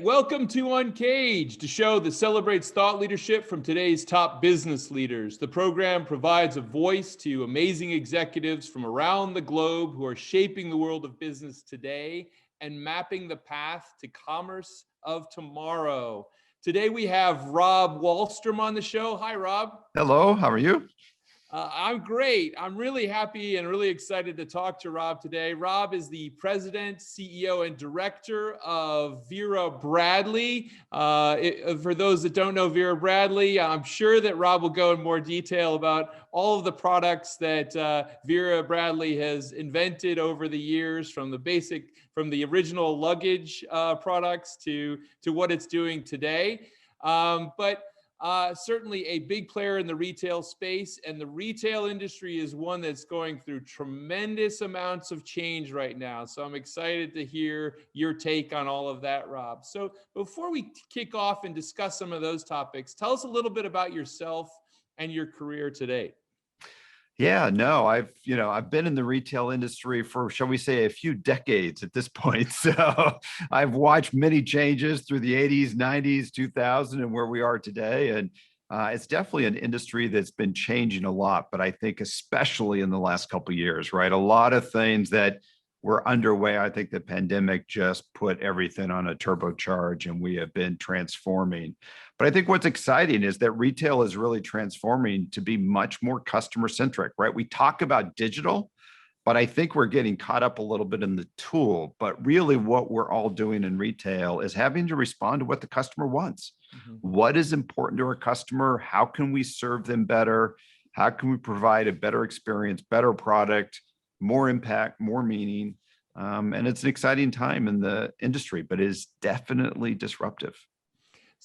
welcome to UNCAGED, a show that celebrates thought leadership from today's top business leaders. The program provides a voice to amazing executives from around the globe who are shaping the world of business today and mapping the path to commerce of tomorrow. Today we have Rob Wallstrom on the show. Hi, Rob. Hello, how are you? I'm great. I'm really happy and really excited to talk to Rob today. Rob is the president, CEO, and director of Vera Bradley. For those that don't know Vera Bradley, I'm sure that Rob will go in more detail about all of the products that Vera Bradley has invented over the years, from the original luggage products to what it's doing today. Certainly a big player in the retail space, and the retail industry is one that's going through tremendous amounts of change right now. So I'm excited to hear your take on all of that, Rob. So before we kick off and discuss some of those topics, tell us a little bit about yourself and your career today. Yeah, no, I've been in the retail industry for, shall we say, a few decades at this point. So I've watched many changes through the 80s, 90s, 2000, and where we are today. And it's definitely an industry that's been changing a lot, but I think especially in the last couple of years, right? A lot of things that were underway. I think the pandemic just put everything on a turbocharge, and we have been transforming. But I think what's exciting is that retail is really transforming to be much more customer centric, right? We talk about digital, but I think we're getting caught up a little bit in the tool. But really what we're all doing in retail is having to respond to what the customer wants. Mm-hmm. What is important to our customer? How can we serve them better? How can we provide a better experience, better product, more impact, more meaning? And it's an exciting time in the industry, but it is definitely disruptive.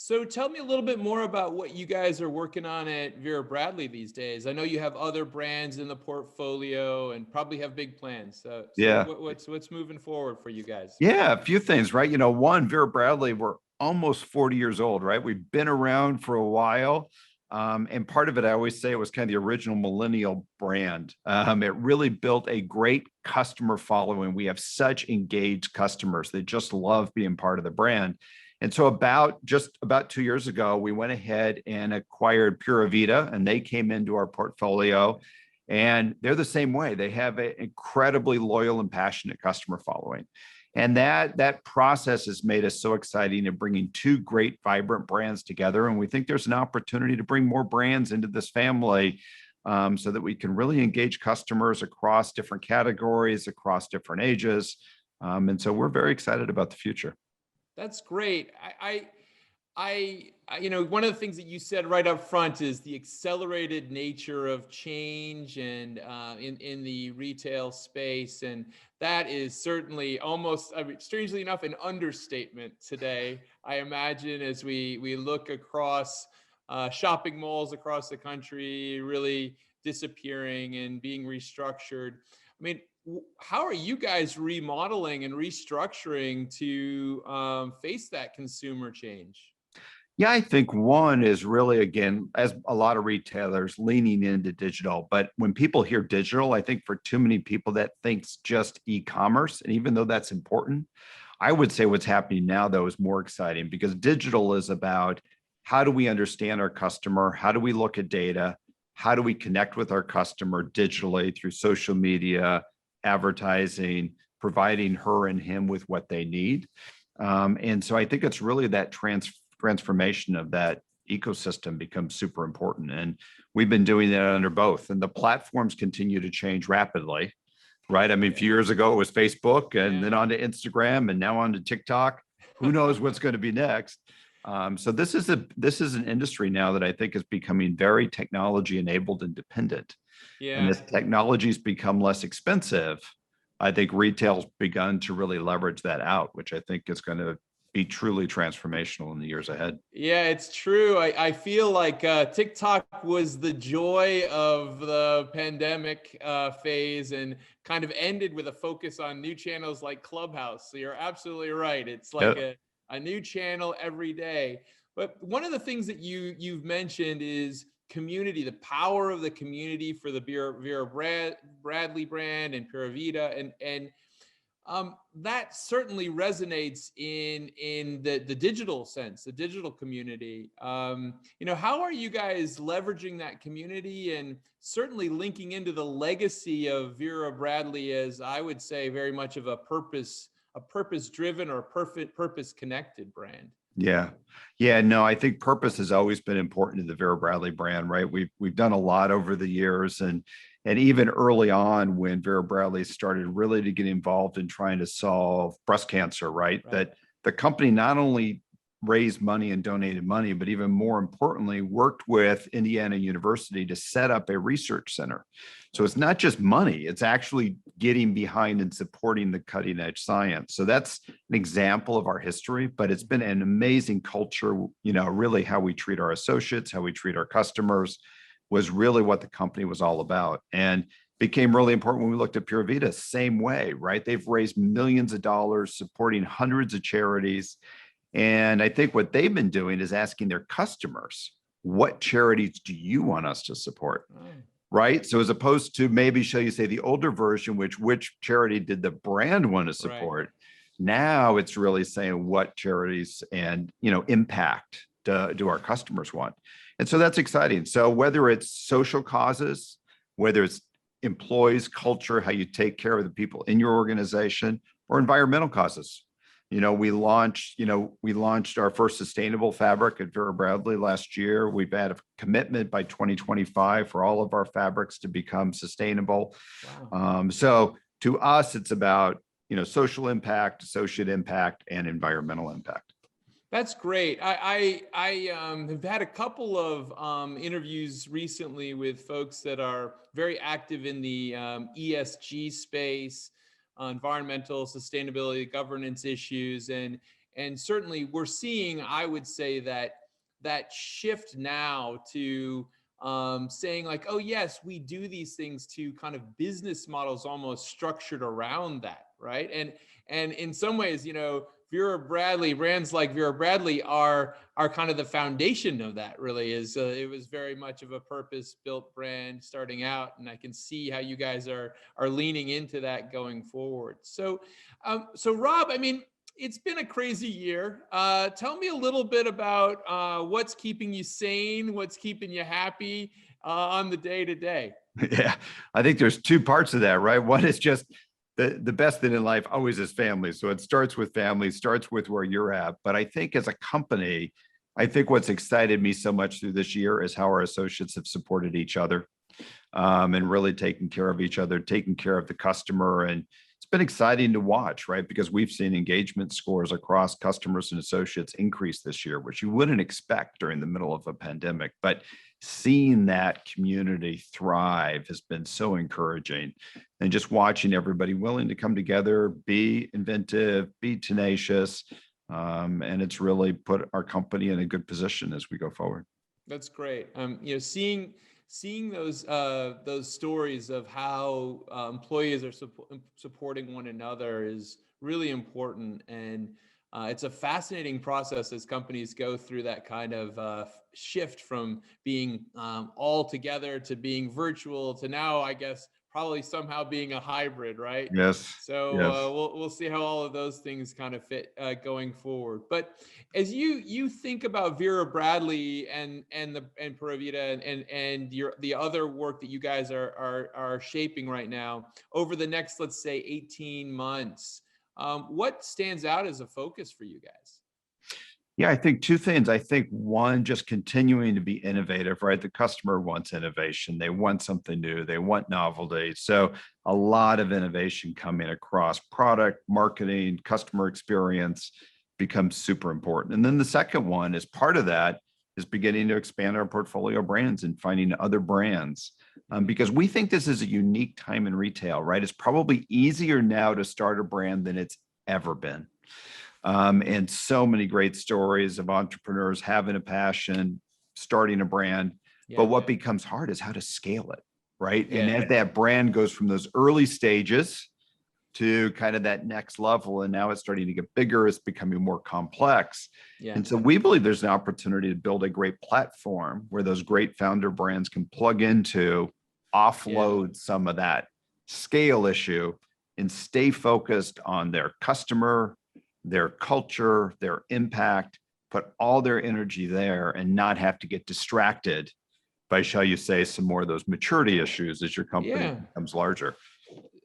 So tell me a little bit more about what you guys are working on at Vera Bradley these days. I know you have other brands in the portfolio and probably have big plans. Yeah. What's moving forward for you guys? Yeah, a few things, right? One, Vera Bradley, we're almost 40 years old, right? We've been around for a while. And part of it, I always say, it was kind of the original millennial brand. It really built a great customer following. We have such engaged customers. They just love being part of the brand. And so about 2 years ago, we went ahead and acquired Pura Vida, and they came into our portfolio. And they're the same way. They have an incredibly loyal and passionate customer following. And that process has made us so exciting in bringing two great, vibrant brands together. And we think there's an opportunity to bring more brands into this family so that we can really engage customers across different categories, across different ages. And so we're very excited about the future. That's great. One of the things that you said right up front is the accelerated nature of change and in the retail space. And that is certainly almost, strangely enough, an understatement today, I imagine, as we look across shopping malls across the country, really disappearing and being restructured. I mean, how are you guys remodeling and restructuring to face that consumer change? Yeah, I think one is really, again, as a lot of retailers leaning into digital. But when people hear digital, I think for too many people that thinks just e-commerce. And even though that's important, I would say what's happening now, though, is more exciting, because digital is about how do we understand our customer? How do we look at data? How do we connect with our customer digitally through social media, advertising, providing her and him with what they need? And so I think it's really that transformation of that ecosystem becomes super important. And we've been doing that under both. And the platforms continue to change rapidly, right? I mean, a few years ago, it was Facebook, and then on to Instagram, and now on to TikTok. Who knows what's going to be next? So this is an industry now that I think is becoming very technology enabled and dependent. Yeah. And as technology's become less expensive, I think retail's begun to really leverage that out, which I think is going to be truly transformational in the years ahead. Yeah, it's true. I feel like TikTok was the joy of the pandemic phase and kind of ended with a focus on new channels like Clubhouse. So you're absolutely right. It's like a new channel every day. But one of the things that you've mentioned is community, the power of the community for the Vera Bradley brand and Pura Vida. And that certainly resonates in the digital sense, the digital community. How are you guys leveraging that community and certainly linking into the legacy of Vera Bradley as, I would say, very much of a purpose-driven or purpose-connected brand? Yeah. Yeah, no, I think purpose has always been important to the Vera Bradley brand, right? We've done a lot over the years, and even early on when Vera Bradley started really to get involved in trying to solve breast cancer, right? Right. That the company not only raised money and donated money, but even more importantly, worked with Indiana University to set up a research center. So it's not just money, it's actually getting behind and supporting the cutting edge science. So that's an example of our history, but it's been an amazing culture, really how we treat our associates, how we treat our customers was really what the company was all about. And became really important when we looked at Pura Vida, same way, right? They've raised millions of dollars supporting hundreds of charities. And I think what they've been doing is asking their customers, what charities do you want us to support? Right. So as opposed to maybe, shall you say, the older version, which charity did the brand want to support? Right. Now it's really saying what charities and, impact do our customers want? And so that's exciting. So whether it's social causes, whether it's employees, culture, how you take care of the people in your organization, or environmental causes. We launched our first sustainable fabric at Vera Bradley last year. We've had a commitment by 2025 for all of our fabrics to become sustainable. Wow. So to us, it's about, social impact, associate impact, and environmental impact. That's great. I have had a couple of interviews recently with folks that are very active in the ESG space, environmental sustainability, governance issues, and certainly we're seeing, I would say, that shift now to saying like, oh yes, we do these things, to kind of business models almost structured around that, right? And in some ways, Vera Bradley, brands like Vera Bradley are kind of the foundation of that. Really, is it was very much of a purpose-built brand starting out, and I can see how you guys are leaning into that going forward. So Rob, I mean, it's been a crazy year. Tell me a little bit about what's keeping you sane, what's keeping you happy on the day to day. Yeah, I think there's two parts of that, right? One is just the best thing in life always is family. So it starts with family, starts with where you're at. But I think as a company, I think what's excited me so much through this year is how our associates have supported each other and really taking care of each other, taking care of the customer. And it's been exciting to watch, right? Because we've seen engagement scores across customers and associates increase this year, which you wouldn't expect during the middle of a pandemic. But seeing that community thrive has been so encouraging, and just watching everybody willing to come together, be inventive, be tenacious. And it's really put our company in a good position as we go forward. That's great. Seeing those stories of how employees are supporting one another is really important, and it's a fascinating process as companies go through that kind of shift from being all together to being virtual to now, I guess, probably somehow being a hybrid, right? Yes. So yes. We'll see how all of those things kind of fit going forward. But as you think about Vera Bradley and Pura Vida and the other work that you guys are shaping right now over the next, let's say, 18 months, what stands out as a focus for you guys? Yeah, I think two things. I think one, just continuing to be innovative, right? The customer wants innovation. They want something new. They want novelty. So a lot of innovation coming across product, marketing, customer experience becomes super important. And then the second one is part of that is beginning to expand our portfolio brands and finding other brands because we think this is a unique time in retail, right? It's probably easier now to start a brand than it's ever been. And so many great stories of entrepreneurs having a passion, starting a brand. Yeah. But what becomes hard is how to scale it, right? Yeah. And as that brand goes from those early stages to kind of that next level, and now it's starting to get bigger, it's becoming more complex. Yeah. And so we believe there's an opportunity to build a great platform where those great founder brands can plug into, offload some of that scale issue, and stay focused on their customer, their culture, their impact, put all their energy there and not have to get distracted by, shall you say, some more of those maturity issues as your company Yeah. becomes larger.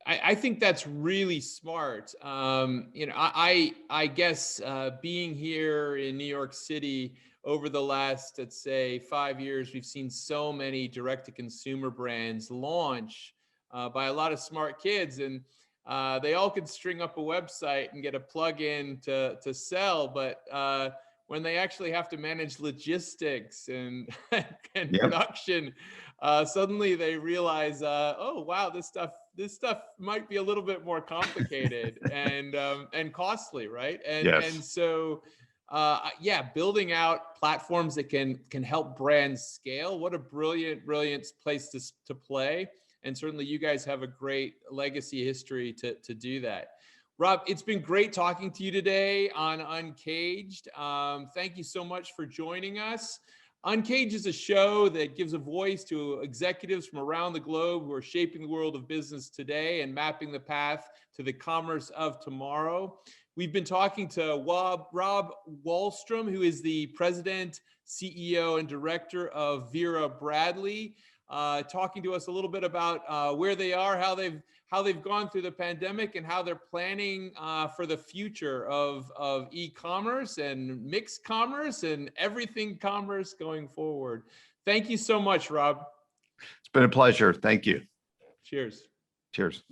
I think that's really smart. I guess being here in New York City over the last, let's say, 5 years, we've seen so many direct-to-consumer brands launch by a lot of smart kids, and they all could string up a website and get a plug-in to sell, but when they actually have to manage logistics and and production, suddenly they realize, oh wow, this stuff might be a little bit more complicated and costly, right? And so yeah, building out platforms that can help brands scale. What a brilliant place to play. And certainly you guys have a great legacy history to do that. Rob, it's been great talking to you today on Uncaged. Thank you so much for joining us. Uncaged is a show that gives a voice to executives from around the globe who are shaping the world of business today and mapping the path to the commerce of tomorrow. We've been talking to Rob Wallstrom, who is the president, CEO, and director of Vera Bradley, talking to us a little bit about where they are, how they've gone through the pandemic, and how they're planning for the future of e-commerce and mixed commerce and everything commerce going forward. Thank you so much, Rob. It's been a pleasure. Thank you. Cheers. Cheers.